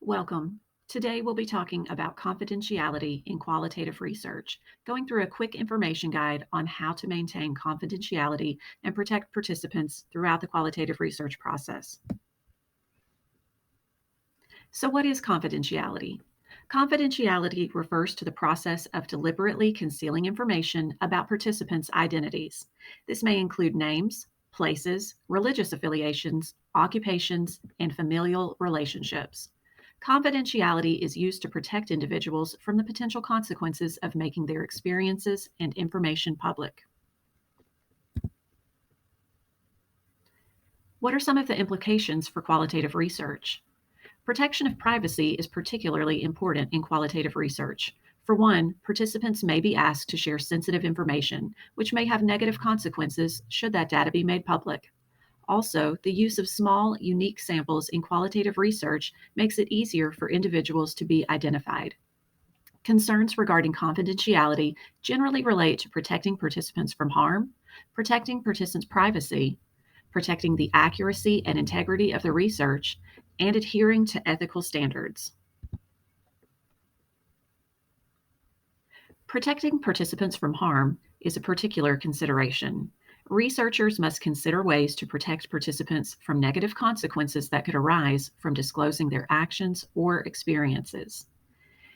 Welcome. Today we'll be talking about confidentiality in qualitative research, going through a quick information guide on how to maintain confidentiality and protect participants throughout the qualitative research process. So, what is confidentiality? Confidentiality refers to the process of deliberately concealing information about participants' identities. This may include names, places, religious affiliations, occupations, and familial relationships. Confidentiality is used to protect individuals from the potential consequences of making their experiences and information public. What are some of the implications for qualitative research? Protection of privacy is particularly important in qualitative research. For one, participants may be asked to share sensitive information, which may have negative consequences should that data be made public. Also, the use of small, unique samples in qualitative research makes it easier for individuals to be identified. Concerns regarding confidentiality generally relate to protecting participants from harm, protecting participants' privacy, protecting the accuracy and integrity of the research, and adhering to ethical standards. Protecting participants from harm is a particular consideration. Researchers must consider ways to protect participants from negative consequences that could arise from disclosing their actions or experiences.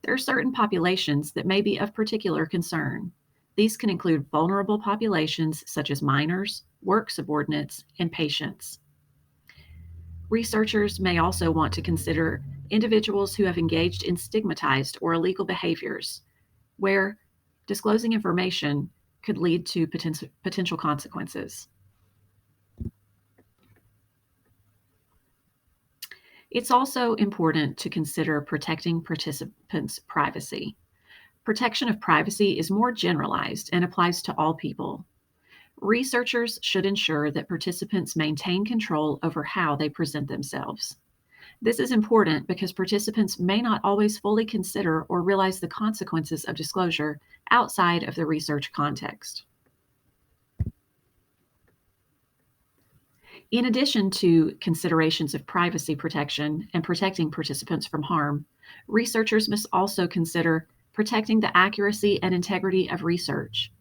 There are certain populations that may be of particular concern. These can include vulnerable populations such as minors, work subordinates, and patients. Researchers may also want to consider individuals who have engaged in stigmatized or illegal behaviors, where disclosing information could lead to potential consequences. It's also important to consider protecting participants' privacy. Protection of privacy is more generalized and applies to all people. Researchers should ensure that participants maintain control over how they present themselves. This is important because participants may not always fully consider or realize the consequences of disclosure outside of the research context. In addition to considerations of privacy protection and protecting participants from harm, researchers must also consider protecting the accuracy and integrity of research.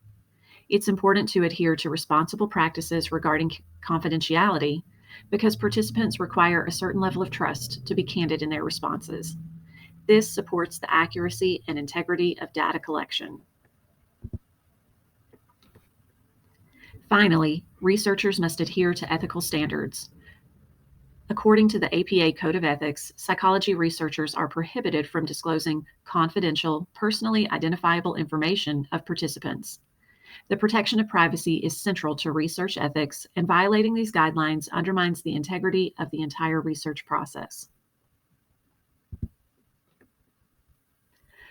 It's important to adhere to responsible practices regarding confidentiality because participants require a certain level of trust to be candid in their responses. This supports the accuracy and integrity of data collection. Finally, researchers must adhere to ethical standards. According to the APA Code of Ethics, psychology researchers are prohibited from disclosing confidential, personally identifiable information of participants. The protection of privacy is central to research ethics, and violating these guidelines undermines the integrity of the entire research process.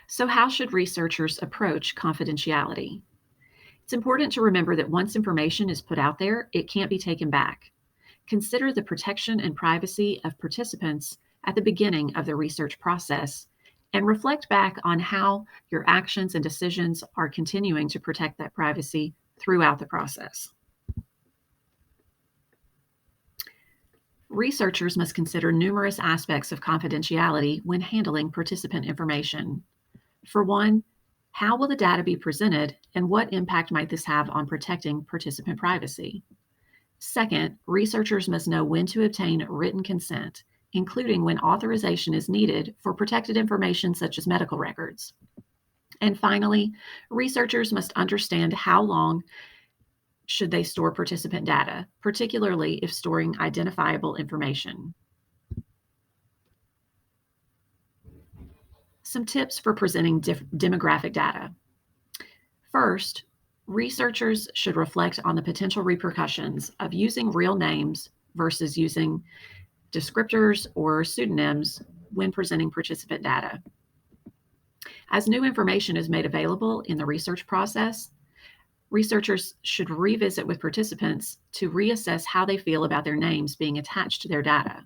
So, how should researchers approach confidentiality? It's important to remember that once information is put out there, it can't be taken back. Consider the protection and privacy of participants at the beginning of the research process and reflect back on how your actions and decisions are continuing to protect that privacy throughout the process. Researchers must consider numerous aspects of confidentiality when handling participant information. For one, how will the data be presented and what impact might this have on protecting participant privacy? Second, researchers must know when to obtain written consent, including when authorization is needed for protected information such as medical records. And finally, researchers must understand how long should they store participant data, particularly if storing identifiable information. Some tips for presenting demographic data. First, researchers should reflect on the potential repercussions of using real names versus using descriptors or pseudonyms when presenting participant data. As new information is made available in the research process, researchers should revisit with participants to reassess how they feel about their names being attached to their data.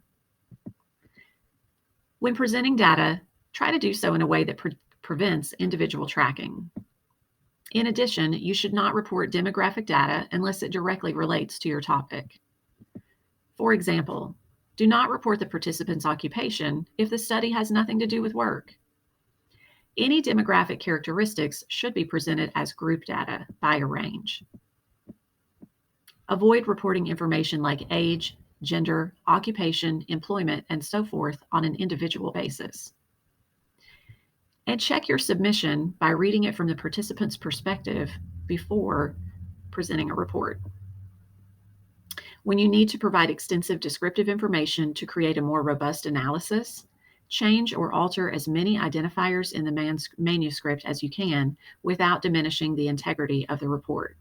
When presenting data, try to do so in a way that prevents individual tracking. In addition, you should not report demographic data unless it directly relates to your topic. For example, Do not report the participant's occupation if the study has nothing to do with work. Any demographic characteristics should be presented as group data by a range. Avoid reporting information like age, gender, occupation, employment, and so forth on an individual basis. And check your submission by reading it from the participant's perspective before presenting a report. When you need to provide extensive descriptive information to create a more robust analysis, change or alter as many identifiers in the manuscript as you can without diminishing the integrity of the report.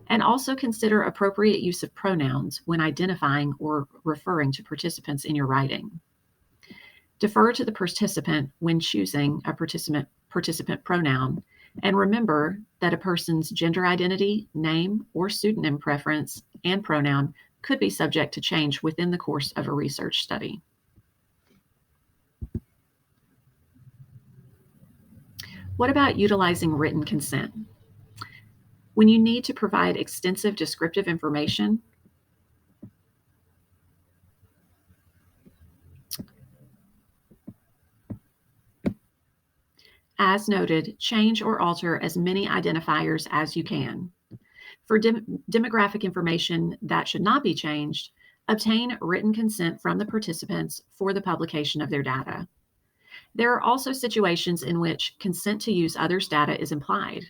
And also consider appropriate use of pronouns when identifying or referring to participants in your writing. Defer to the participant when choosing a participant pronoun, and remember that a person's gender identity, name, or pseudonym preference and pronoun could be subject to change within the course of a research study. What about utilizing written consent? When you need to provide extensive descriptive information, as noted, change or alter as many identifiers as you can. For demographic information that should not be changed, obtain written consent from the participants for the publication of their data. There are also situations in which consent to use others' data is implied.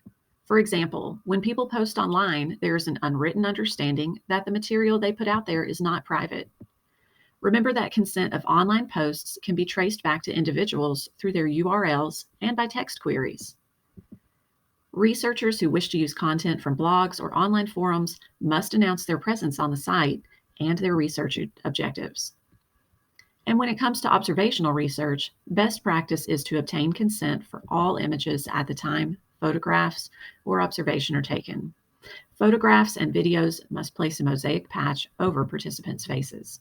For example, when people post online, there is an unwritten understanding that the material they put out there is not private. Remember that consent of online posts can be traced back to individuals through their URLs and by text queries. Researchers who wish to use content from blogs or online forums must announce their presence on the site and their research objectives. And when it comes to observational research, best practice is to obtain consent for all images at the time photographs or observation are taken. Photographs and videos must place a mosaic patch over participants' faces.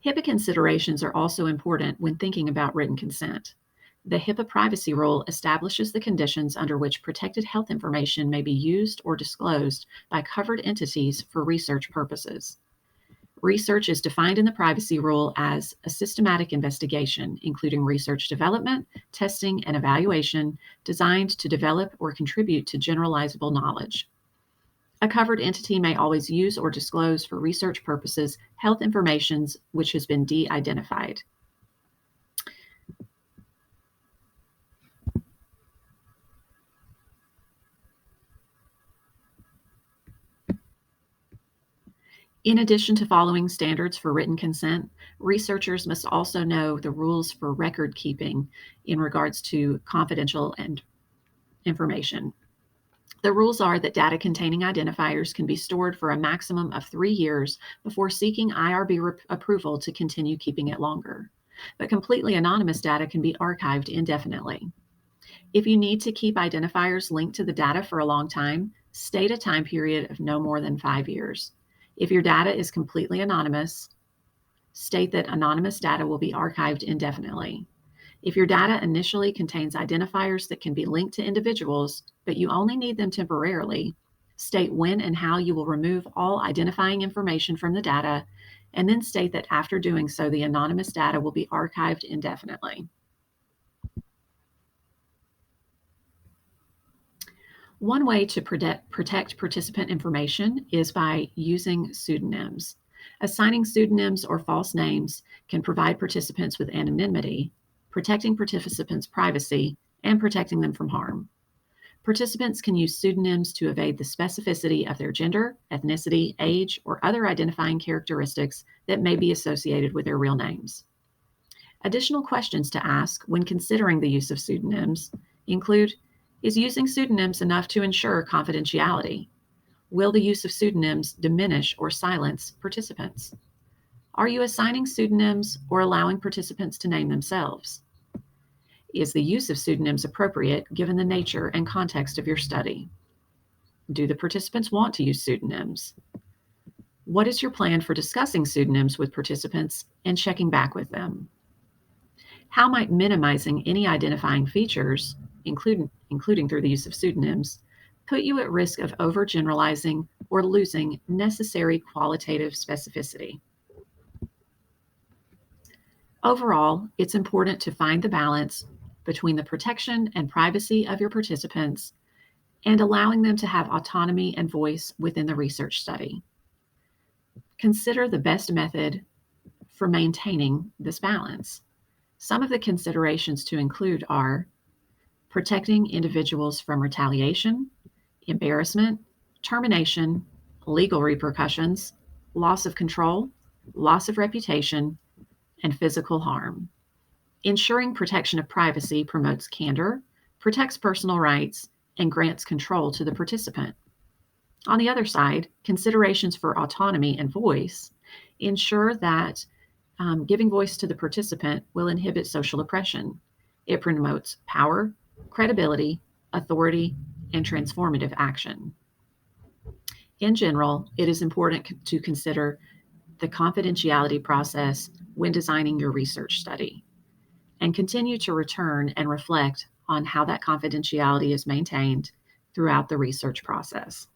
HIPAA considerations are also important when thinking about written consent. The HIPAA privacy rule establishes the conditions under which protected health information may be used or disclosed by covered entities for research purposes. Research is defined in the privacy rule as a systematic investigation, including research development, testing, and evaluation designed to develop or contribute to generalizable knowledge. A covered entity may always use or disclose for research purposes health information which has been de-identified. In addition to following standards for written consent, researchers must also know the rules for record keeping in regards to confidential information. The rules are that data containing identifiers can be stored for a maximum of 3 years before seeking IRB approval to continue keeping it longer. But completely anonymous data can be archived indefinitely. If you need to keep identifiers linked to the data for a long time, state a time period of no more than 5 years. If your data is completely anonymous, state that anonymous data will be archived indefinitely. If your data initially contains identifiers that can be linked to individuals, but you only need them temporarily, state when and how you will remove all identifying information from the data, and then state that after doing so, the anonymous data will be archived indefinitely. One way to protect participant information is by using pseudonyms. Assigning pseudonyms or false names can provide participants with anonymity, protecting participants' privacy, and protecting them from harm. Participants can use pseudonyms to evade the specificity of their gender, ethnicity, age, or other identifying characteristics that may be associated with their real names. Additional questions to ask when considering the use of pseudonyms include: is using pseudonyms enough to ensure confidentiality? Will the use of pseudonyms diminish or silence participants? Are you assigning pseudonyms or allowing participants to name themselves? Is the use of pseudonyms appropriate given the nature and context of your study? Do the participants want to use pseudonyms? What is your plan for discussing pseudonyms with participants and checking back with them? How might minimizing any identifying features, including through the use of pseudonyms, put you at risk of overgeneralizing or losing necessary qualitative specificity? Overall, it's important to find the balance between the protection and privacy of your participants and allowing them to have autonomy and voice within the research study. Consider the best method for maintaining this balance. Some of the considerations to include are protecting individuals from retaliation, embarrassment, termination, legal repercussions, loss of control, loss of reputation, and physical harm. Ensuring protection of privacy promotes candor, protects personal rights, and grants control to the participant. On the other side, considerations for autonomy and voice ensure that giving voice to the participant will inhibit social oppression. It promotes power, credibility, authority, and transformative action. In general, it is important to consider the confidentiality process when designing your research study and continue to return and reflect on how that confidentiality is maintained throughout the research process.